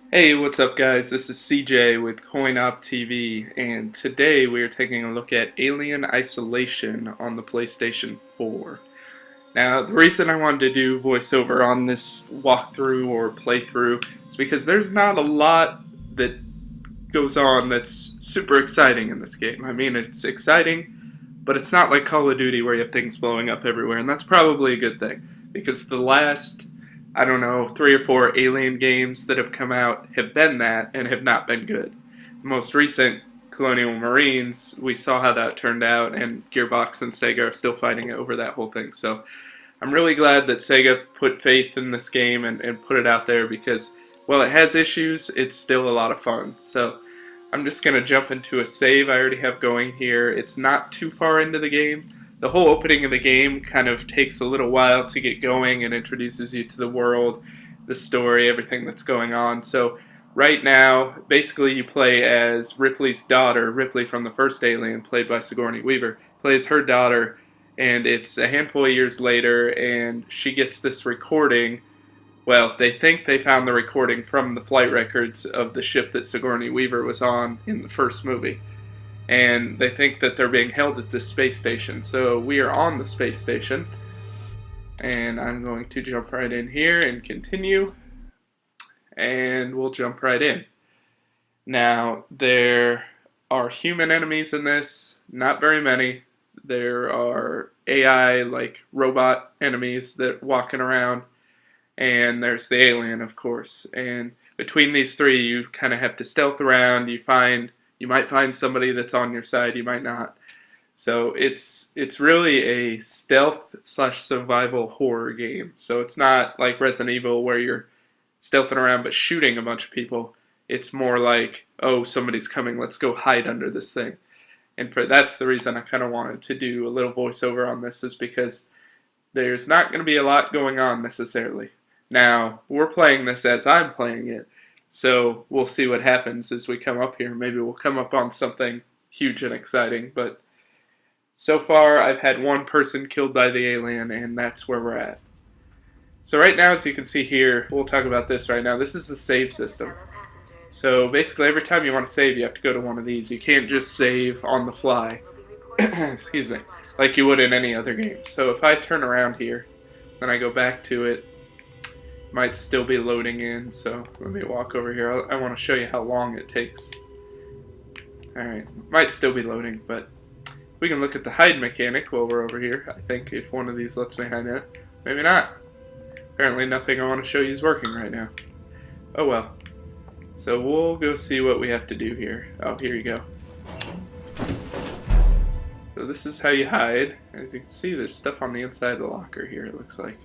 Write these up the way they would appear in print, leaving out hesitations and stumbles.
Hey, what's up guys? This is CJ with CoinOpTV, and today we are taking a look at Alien Isolation on the PlayStation 4. Now, the reason I wanted to do voiceover on this walkthrough or playthrough is because there's not a lot that goes on that's super exciting in this game. I mean, it's exciting, but it's not like Call of Duty where you have things blowing up everywhere, and that's probably a good thing, because the last, I don't know, 3 or 4 Alien games that have come out have been that and have not been good. The most recent, Colonial Marines, we saw how that turned out, and Gearbox and Sega are still fighting over that whole thing. So I'm really glad that Sega put faith in this game and put it out there because, while it has issues, it's still a lot of fun. So I'm just going to jump into a save I already have going here. It's not too far into the game. The whole opening of the game kind of takes a little while to get going and introduces you to the world, the story, everything that's going on. So right now, basically you play as Ripley's daughter, Ripley from the first Alien, played by Sigourney Weaver, plays her daughter, and it's a handful of years later, and she gets this recording. Well, they think they found the recording from the flight records of the ship that Sigourney Weaver was on in the first movie. And they think that they're being held at this space station. So we are on the space station. And I'm going to jump right in here and continue. And we'll jump right in. Now, there are human enemies in this. Not very many. There are AI, like robot enemies that walking around. And there's the alien, of course. And between these three, you kind of have to stealth around. You might find somebody that's on your side. You might not. So it's really a stealth slash survival horror game. So it's not like Resident Evil where you're stealthing around but shooting a bunch of people. It's more like, oh, somebody's coming. Let's go hide under this thing. And that's the reason I kind of wanted to do a little voiceover on this, is because there's not going to be a lot going on necessarily. Now, we're playing this as I'm playing it, so we'll see what happens as we come up here. Maybe we'll come up on something huge and exciting, but so far I've had one person killed by the alien, and that's where we're at. So right now, as you can see here, we'll talk about this right now. This is the save system. So basically every time you want to save, you have to go to one of these. You can't just save on the fly, excuse me, like you would in any other game. So if I turn around here, then I go back to it, might still be loading in, so let me walk over here. I want to show you how long it takes. Alright, might still be loading, but we can look at the hide mechanic while we're over here. I think if one of these lets me hide in it. Maybe not. Apparently nothing I want to show you is working right now. Oh well. So we'll go see what we have to do here. Oh, here you go. So this is how you hide. As you can see, there's stuff on the inside of the locker here, it looks like,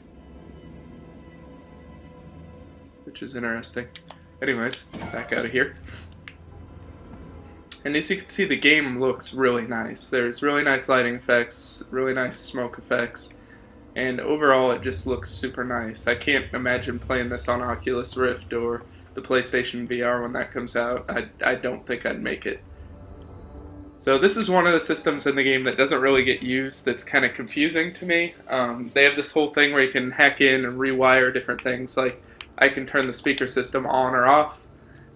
which is interesting. Anyways, back out of here. And as you can see, the game looks really nice. There's really nice lighting effects, really nice smoke effects, and overall it just looks super nice. I can't imagine playing this on Oculus Rift or the PlayStation VR when that comes out. I don't think I'd make it. So this is one of the systems in the game that doesn't really get used, that's kind of confusing to me. They have this whole thing where you can hack in and rewire different things, like I can turn the speaker system on or off.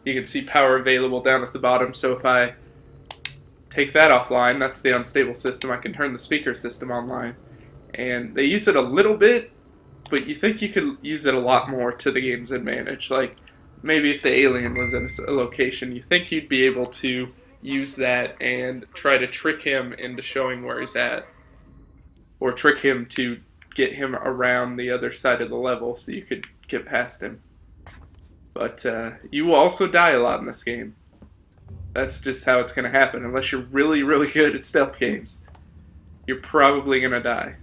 You can see power available down at the bottom, so if I take that offline, that's the unstable system, I can turn the speaker system online. And they use it a little bit, but you think you could use it a lot more to the game's advantage. Like, maybe if the alien was in a location, you think you'd be able to use that and try to trick him into showing where he's at. Or trick him to get him around the other side of the level so you could get past him. But you will also die a lot in this game. That's just how it's going to happen. Unless you're really, really good at stealth games, you're probably going to die.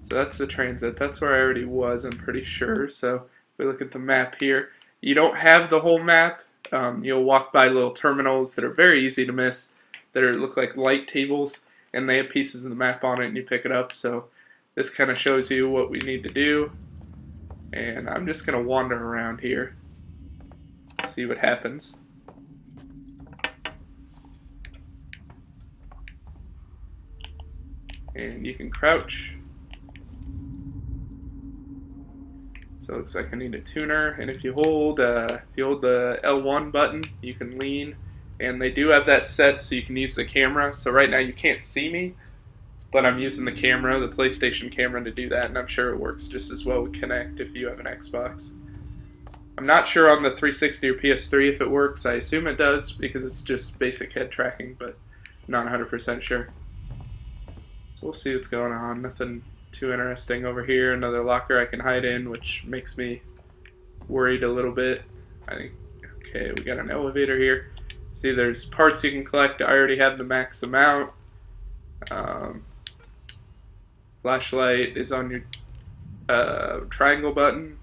So that's the transit. That's where I already was, I'm pretty sure. So if we look at the map here, you don't have the whole map. You'll walk by little terminals that are very easy to miss, that look like light tables, and they have pieces of the map on it, and you pick it up. So this kind of shows you what we need to do. And I'm just going to wander around here, see what happens. And you can crouch. So it looks like I need a tuner, and if you hold the L1 button, you can lean, and they do have that set so you can use the camera. So right now you can't see me, but I'm using the camera, the PlayStation camera, to do that, and I'm sure it works just as well with Kinect if you have an Xbox. I'm not sure on the 360 or PS3 if it works. I assume it does because it's just basic head tracking, but I'm not 100% sure. So we'll see what's going on. Nothing too interesting over here. Another locker I can hide in, which makes me worried a little bit. I think, okay, we got an elevator here. See, there's parts you can collect. I already have the max amount. Flashlight is on your triangle button.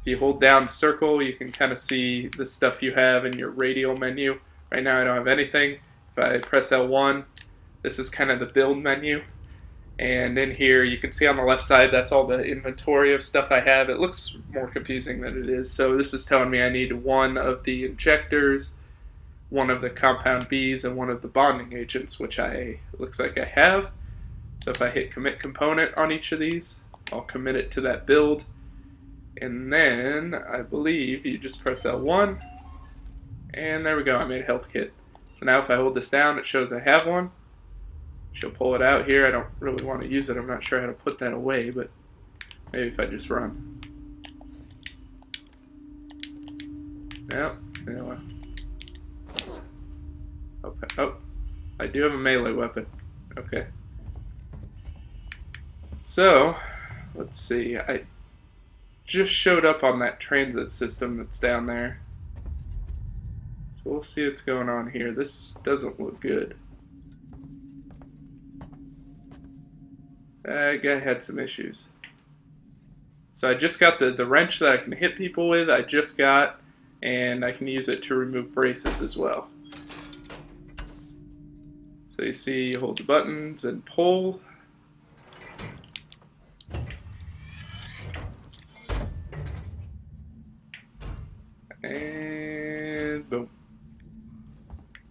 If you hold down circle, you can kind of see the stuff you have in your radial menu. Right now I don't have anything. If I press L1, this is kind of the build menu. And in here, you can see on the left side, that's all the inventory of stuff I have. It looks more confusing than it is. So this is telling me I need one of the injectors, one of the compound Bs, and one of the bonding agents, which looks like I have. So if I hit commit component on each of these, I'll commit it to that build. And then I believe you just press L1, and there we go, I made a health kit. So now if I hold this down, it shows I have one. She'll pull it out here. I don't really want to use it. I'm not sure how to put that away, but maybe if I just run. Yep, anyway. Okay. Oh, I do have a melee weapon. Okay. So, let's see. I just showed up on that transit system that's down there. So we'll see what's going on here. This doesn't look good. That guy had some issues. So I just got the wrench that I can hit people with, and I can use it to remove braces as well. So you see, you hold the buttons and pull. And boom.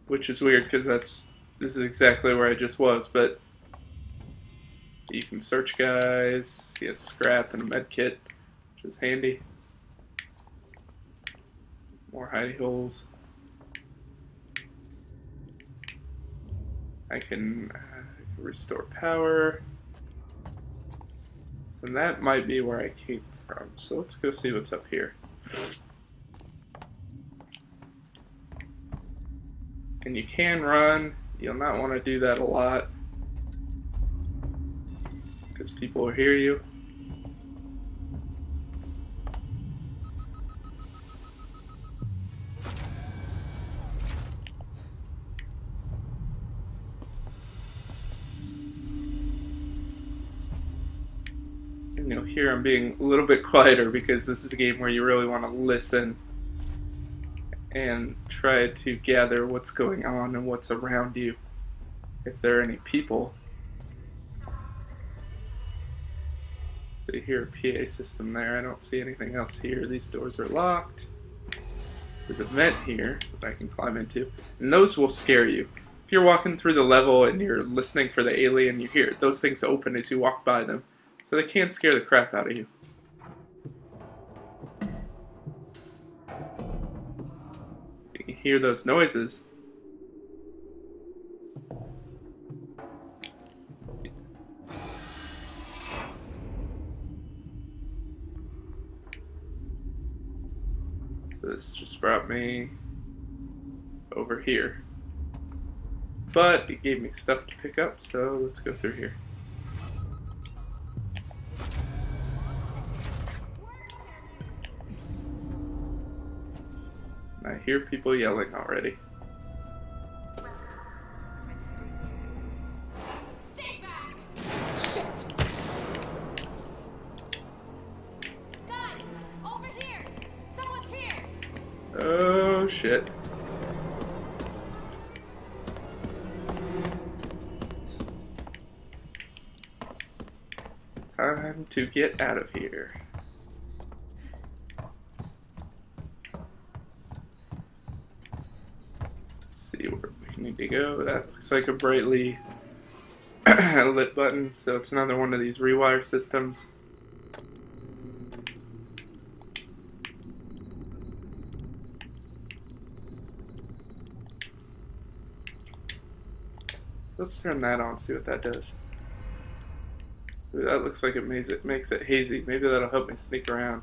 Which is weird because this is exactly where I just was, but you can search guys. He has scrap and a med kit, which is handy. More hidey holes. I can restore power. So that might be where I came from. So let's go see what's up here. And you can run. You'll not want to do that a lot, because people will hear you. And you'll hear I'm being a little bit quieter because this is a game where you really want to listen and try to gather what's going on and what's around you, if there are any people. You hear a PA system there. I don't see anything else here. These doors are locked. There's a vent here that I can climb into, and those will scare you. If you're walking through the level and you're listening for the alien, you hear those things open as you walk by them, so they can scare the crap out of you. You can hear those noises. This just brought me over here, but it gave me stuff to pick up, so let's go through here. I hear people yelling already. Stay back! Shit! Guys, over here! Someone's here! Oh shit. Time to get out of here. See where we need to go. That looks like a brightly lit button, so it's another one of these rewire systems. let's turn that on, see what that does. Ooh, that looks like it makes it hazy. Maybe that'll help me sneak around.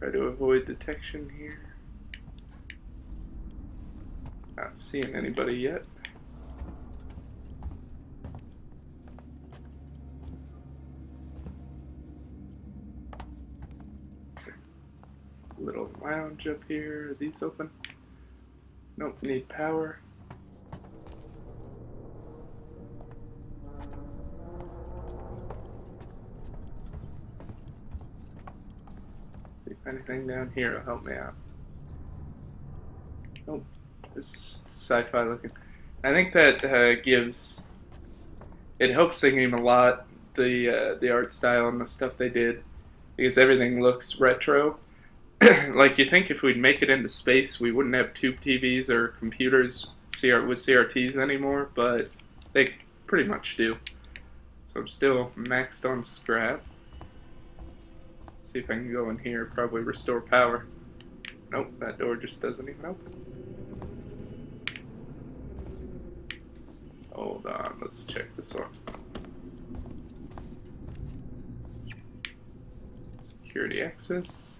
Try to avoid detection here. Not seeing anybody yet. Little lounge up here. Are these open? Nope, need power. See if anything down here will help me out. Nope, this sci-fi looking. I think that gives. It helps the game a lot. The art style and the stuff they did, because everything looks retro. Like, you think if we'd make it into space, we wouldn't have tube TVs or computers with CRTs anymore, but they pretty much do. So I'm still maxed on scrap. See if I can go in here, probably restore power. Nope, that door just doesn't even open. Hold on, let's check this one. Security access.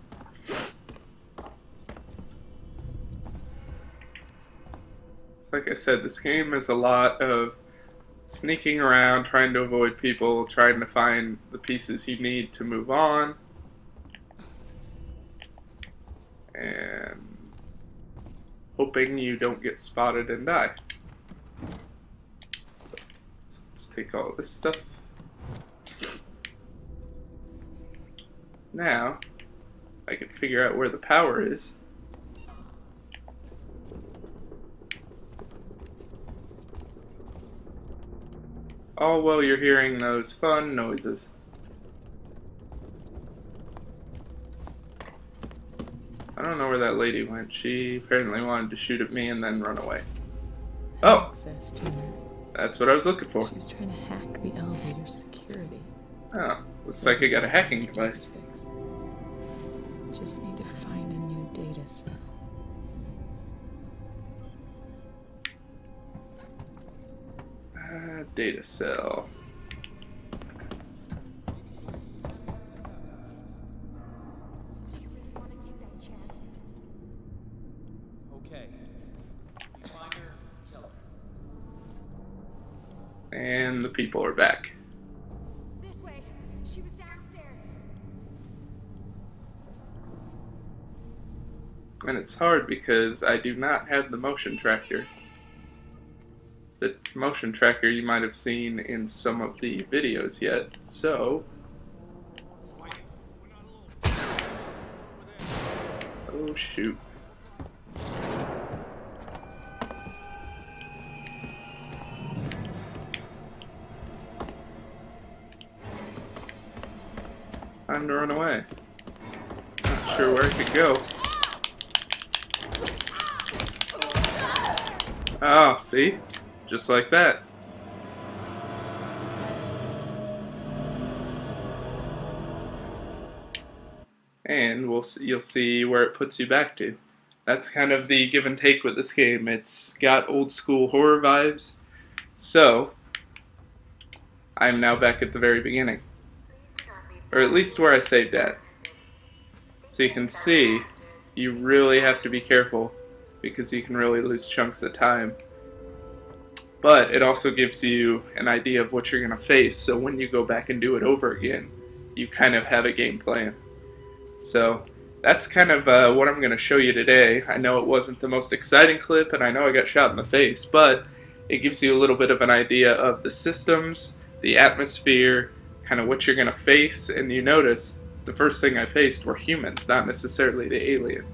Like I said, this game is a lot of sneaking around, trying to avoid people, trying to find the pieces you need to move on, and hoping you don't get spotted and die. So let's take all of this stuff. Now, I can figure out where the power is. All while you're hearing those fun noises. I don't know where that lady went. She apparently wanted to shoot at me and then run away. Oh! Access to her. That's what I was looking for. She was trying to hack the elevator security. Oh, looks like I got a hacking device. Just need to find a new data cell. Data cell. Do you really want to take that chance? Okay. Find her, kill her. And the people are back. This way. She was downstairs. And it's hard because I do not have the motion tracker. The motion tracker you might have seen in some of the videos yet, so... Oh shoot. Time to run away. Not sure where I could go. Oh, see? Just like that. And you'll see where it puts you back to. That's kind of the give and take with this game. It's got old school horror vibes. So, I'm now back at the very beginning. Or at least where I saved at. So you can see, you really have to be careful because you can really lose chunks of time. But it also gives you an idea of what you're going to face, so when you go back and do it over again, you kind of have a game plan. So that's kind of what I'm going to show you today. I know it wasn't the most exciting clip, and I know I got shot in the face, but it gives you a little bit of an idea of the systems, the atmosphere, kind of what you're going to face, and you notice the first thing I faced were humans, not necessarily the alien.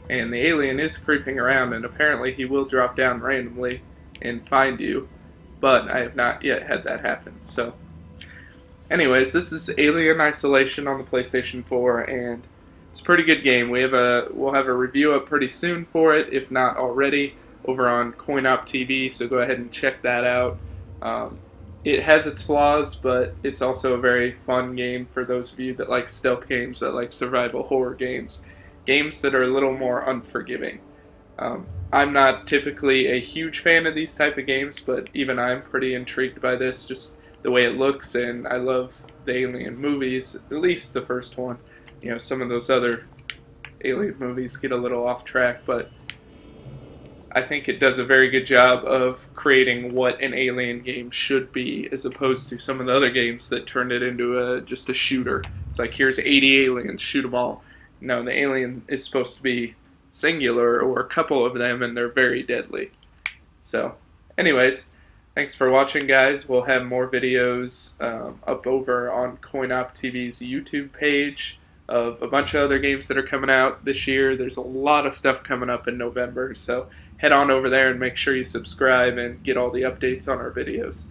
And the alien is creeping around, and apparently he will drop down randomly and find you, but I have not yet had that happen. So anyways, this is Alien Isolation on the PlayStation 4, and it's a pretty good game. We'll have a review up pretty soon for it, if not already, over on CoinOpTV, so go ahead and check that out. it has its flaws, but it's also a very fun game for those of you that like stealth games, that like survival horror games, games that are a little more unforgiving. I'm not typically a huge fan of these type of games, but even I'm pretty intrigued by this, just the way it looks, and I love the Alien movies, at least the first one. You know, some of those other Alien movies get a little off track, but I think it does a very good job of creating what an Alien game should be, as opposed to some of the other games that turned it into just a shooter. It's like, here's 80 aliens, shoot them all. No, the alien is supposed to be singular, or a couple of them, and they're very deadly. So, anyways, thanks for watching, guys. We'll have more videos up over on CoinOpTV's YouTube page of a bunch of other games that are coming out this year. There's a lot of stuff coming up in November, so head on over there and make sure you subscribe and get all the updates on our videos.